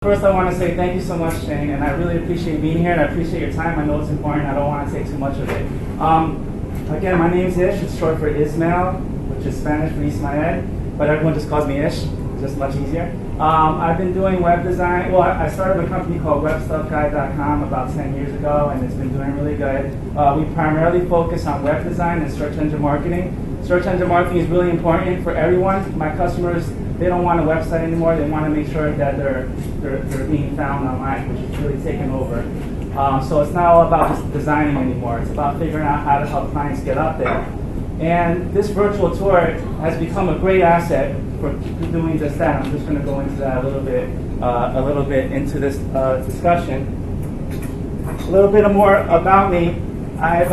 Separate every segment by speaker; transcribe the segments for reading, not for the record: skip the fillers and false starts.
Speaker 1: First, I want to say thank you so much, Shane, and I really appreciate being here, and I appreciate your time. I know it's important. I don't want to take too much of it. Again, my name is Ish. It's short for Ismail, which is Spanish for Ismael, but everyone just calls me Ish. It's just much easier. I've been doing web design. Well, I started a company called Webstuffguy.com about 10 years ago, and it's been doing really good. We primarily focus on web design and search engine marketing. Search engine marketing is really important for everyone. My customers, they don't want a website anymore. They want to make sure that they're being found online, which is really taking over. So it's not all about just designing anymore. It's about figuring out how to help clients get up there. And this virtual tour has become a great asset for doing just that. I'm just going to go into that a little bit into this discussion. A little bit more about me. I've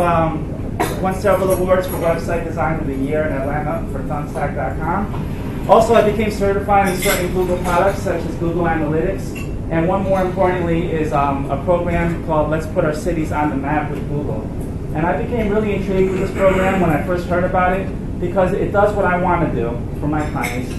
Speaker 1: won several awards for Website Design of the Year in Atlanta for Thumbtack.com. Also, I became certified in certain Google products, such as Google Analytics. And one more importantly is a program called Let's Put Our Cities on the Map with Google. And I became really intrigued with this program when I first heard about it because it does what I want to do for my clients.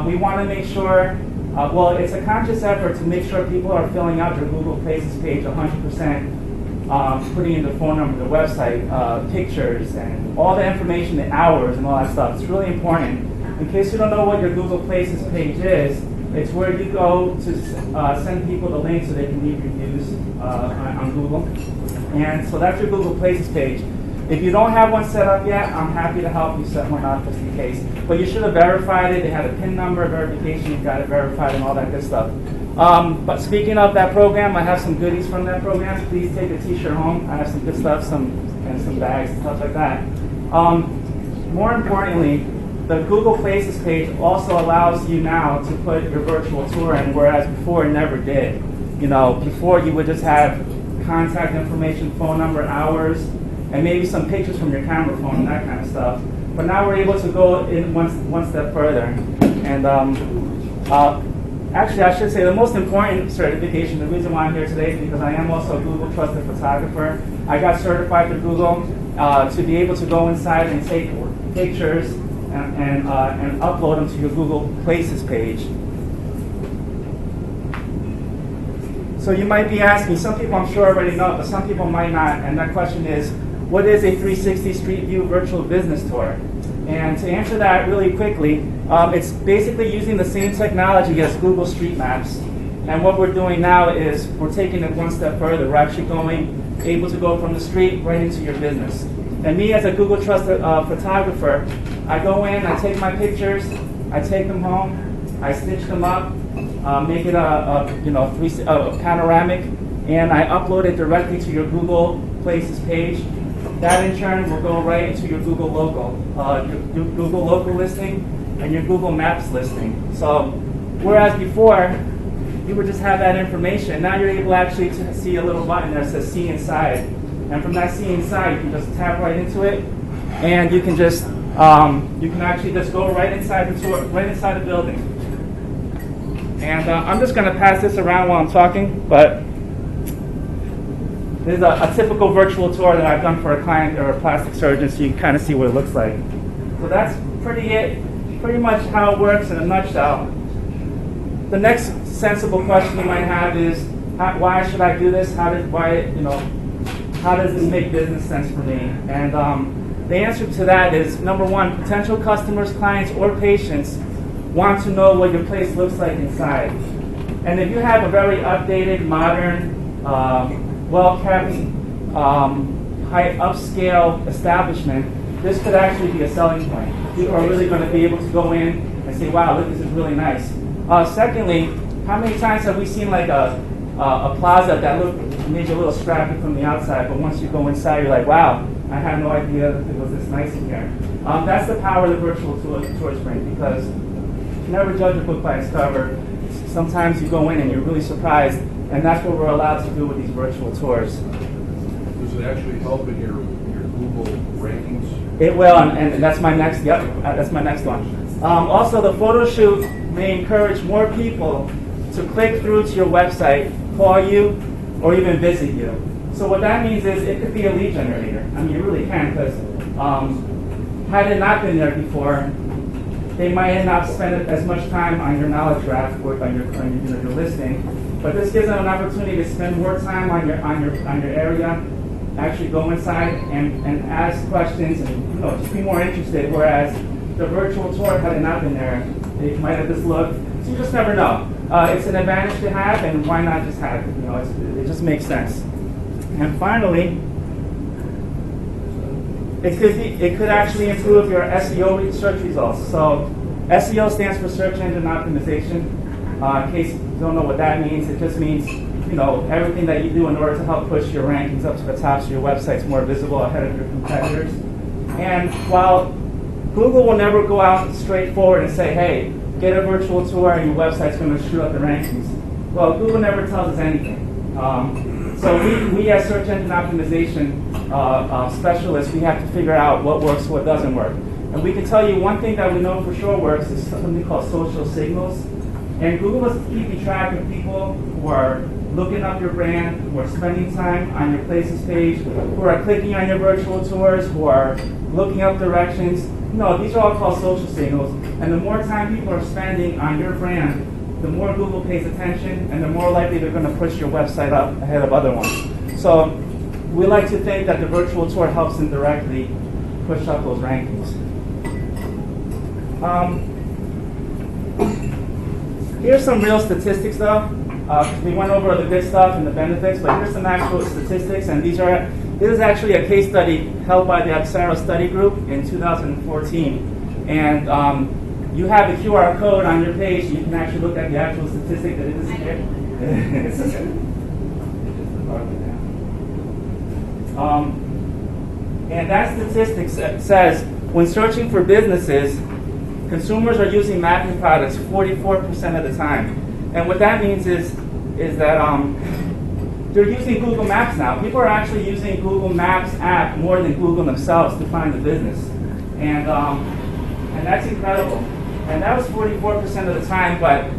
Speaker 1: We want to make sure, well, it's a conscious effort to make sure people are filling out their Google Places page 100%, putting in the phone number, the website, pictures, and all the information, the hours, and all that stuff. It's really important. In case you don't know what your Google Places page is, it's where you go to send people the link so they can leave reviews on Google. And so that's your Google Places page. If you don't have one set up yet, I'm happy to help you set one up just in case. But you should have verified it. They had a PIN number verification. You've got it verified and all that good stuff. But speaking of that program, I have some goodies from that program. Please take a t-shirt home. I have some good stuff, some bags and stuff like that. More importantly, the Google Places page also allows you now to put your virtual tour in, whereas before it never did. You know, before you would just have contact information, phone number, hours, and maybe some pictures from your camera phone and that kind of stuff. But now we're able to go in one step further. And actually, I should say the most important certification, the reason why I'm here today is because I am also a Google Trusted Photographer. I got certified through Google to be able to go inside and take pictures and upload them to your Google Places page. So you might be asking, some people I'm sure already know, but some people might not, and that question is, what is a 360 Street View virtual business tour? And to answer that really quickly, it's basically using the same technology as Google Street Maps. And what we're doing now is we're taking it one step further. We're actually able to go from the street right into your business. And me as a Google Trusted photographer, I go in, I take my pictures, I take them home, I stitch them up, make it a panoramic, and I upload it directly to your Google Places page. That in turn will go right into your Google Local, your Google Local listing and your Google Maps listing. So, whereas before you would just have that information, now you're able actually to see a little button that says "See Inside," and from that "See Inside," you can just tap right into it, and you can just you can actually just go right inside the tour, right inside the building. And I'm just going to pass this around while I'm talking, but this is a typical virtual tour that I've done for a client or a plastic surgeon, so you can kind of see what it looks like. So that's pretty much how it works in a nutshell. The next sensible question you might have is, why should I do this? How does this make business sense for me? And the answer to that is, number one, potential customers, clients, or patients want to know what your place looks like inside. And if you have a very updated, modern, well-kept, high upscale establishment, this could actually be a selling point. People are really going to be able to go in and say, wow, look, this is really nice. Secondly, how many times have we seen like a plaza that looked maybe a little scrappy from the outside, but once you go inside, you're like, wow, I had no idea it was this nice in here. That's the power of the virtual tours bring, because you never judge a book by its cover. Sometimes you go in and you're really surprised, and that's what we're allowed to do with these virtual tours.
Speaker 2: Does it actually help in your Google rankings?
Speaker 1: It will, and that's my next. Yep, that's my next one. Also, the photo shoot may encourage more people to click through to your website, call you, or even visit you. So what that means is it could be a lead generator. I mean, you really can, because had it not been there before, they might not spend as much time on your knowledge graph or on your listing, but this gives them an opportunity to spend more time on your area, actually go inside and ask questions and just be more interested. Whereas the virtual tour, had it not been there, they might have just looked. So you just never know. It's an advantage to have, and why not just have it? It just makes sense. And finally, it could actually improve your SEO search results. So SEO stands for search engine optimization. In case you don't know what that means, it just means everything that you do in order to help push your rankings up to the top so your website's more visible ahead of your competitors. And while Google will never go out straightforward and say, hey, get a virtual tour and your website's going to shoot up the rankings. Well, Google never tells us anything. So we as search engine optimization specialists, we have to figure out what works, what doesn't work. And we can tell you one thing that we know for sure works is something called social signals. And Google is keeping track of people who are looking up your brand, who are spending time on your places page, who are clicking on your virtual tours, who are looking up directions. These are all called social signals. And the more time people are spending on your brand, the more Google pays attention, and the more likely they're going to push your website up ahead of other ones. So we like to think that the virtual tour helps indirectly push up those rankings. Here's some real statistics, though. We went over the good stuff and the benefits, but here's some actual statistics, and this is actually a case study held by the Absaro Study Group in 2014. And you have a QR code on your page, you can actually look at the actual statistic that it is here. And that statistic says when searching for businesses, consumers are using mapping products 44% of the time. And what that means is that they're using Google Maps now. People are actually using Google Maps app more than Google themselves to find the business. And that's incredible. And that was 44% of the time, but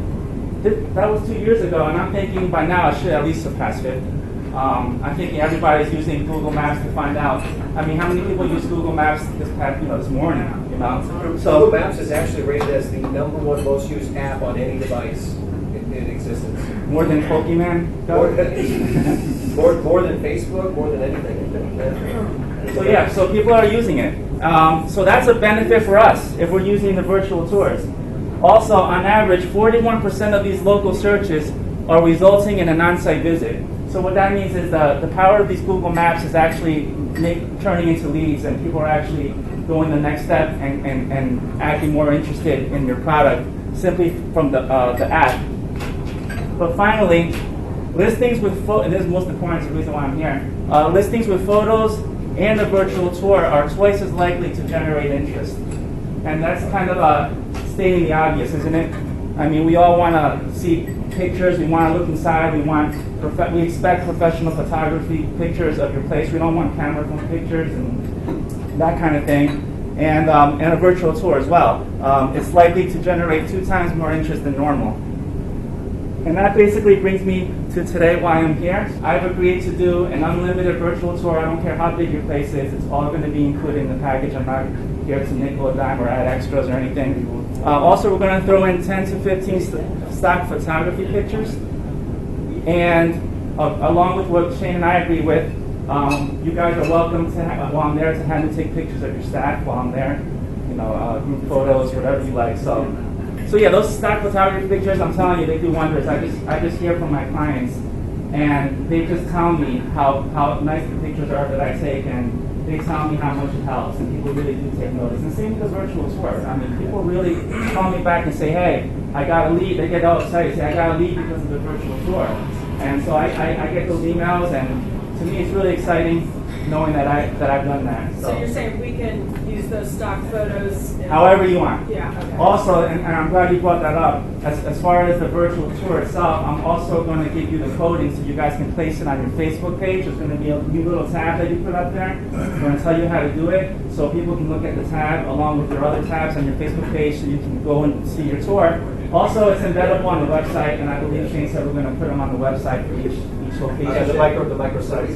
Speaker 1: that was 2 years ago, and I'm thinking by now I should at least surpass 50. I'm thinking everybody's using Google Maps to find out. I mean, how many people use Google Maps this morning? So
Speaker 3: Google Maps is actually rated as the #1 most used app on any device in existence.
Speaker 1: More than Pokemon?
Speaker 3: More than Facebook, more than anything.
Speaker 1: So people are using it. So that's a benefit for us if we're using the virtual tours. Also, on average, 41% of these local searches are resulting in an on-site visit. So what that means is the power of these Google Maps is actually turning into leads, and people are actually going the next step and acting more interested in your product simply from the app. But finally, listings with and this is most important, it's the reason why I'm here. Listings with photos and a virtual tour are twice as likely to generate interest. And that's kind of stating the obvious, isn't it? I mean, we all want to see pictures, we want to look inside, we expect professional photography pictures of your place. We don't want camera phone pictures and that kind of thing. And a virtual tour as well. It's likely to generate 2 times more interest than normal. And that basically brings me to today, why I'm here. I've agreed to do an unlimited virtual tour. I don't care how big your place is. It's all going to be included in the package. I'm not here to nickel a dime or add extras or anything. Also, we're going to throw in 10 to 15 stock photography pictures. And along with what Shane and I agree with, you guys are welcome to, while I'm there, to have me take pictures of your staff while I'm there. Group photos, whatever you like. So yeah, those stock photography pictures, I'm telling you, they do wonders. I just hear from my clients, and they just tell me how nice the pictures are that I take, and they tell me how much it helps, and people really do take notice. And same with the virtual tour. I mean, people really call me back and say, hey, I got a lead. They get all excited, say, I got a lead because of the virtual tour. And so I get those emails, and to me, it's really exciting knowing that I've done that.
Speaker 4: So you're saying we can use those stock photos?
Speaker 1: However you want.
Speaker 4: Yeah, okay.
Speaker 1: Also, and I'm glad you brought that up, as far as the virtual tour itself, I'm also going to give you the coding so you guys can place it on your Facebook page. There's going to be a new little tab that you put up there. I'm going to tell you how to do it so people can look at the tab along with your other tabs on your Facebook page so you can go and see your tour. Also, it's embeddable on the website, and I believe Shane said we're going to put them on the website for each location.
Speaker 3: The microsite.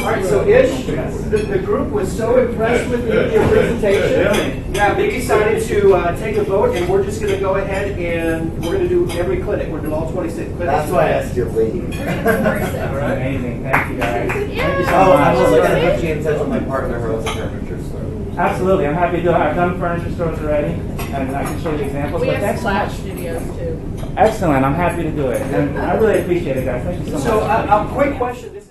Speaker 3: All right, so Ish, the group was so impressed with your presentation. Yeah, they decided to take a vote, and we're just going to go ahead and we're going to do every clinic. We're going to do all 26 clinics.
Speaker 5: That's why I asked you to leave.
Speaker 3: All right.
Speaker 1: Amazing. Thank you, guys. Thank you so
Speaker 5: Oh,
Speaker 1: much.
Speaker 5: I'm also going to put you in touch with my partner who owns a furniture store.
Speaker 1: Absolutely. I'm happy to do it. I've done furniture stores already, and I can show you examples.
Speaker 4: We
Speaker 1: but
Speaker 4: have
Speaker 1: thanks so
Speaker 4: splash
Speaker 1: much.
Speaker 4: studios too.
Speaker 1: Excellent. I'm happy to do it. And I really appreciate it, guys. Thank you so much.
Speaker 3: So, a quick question. This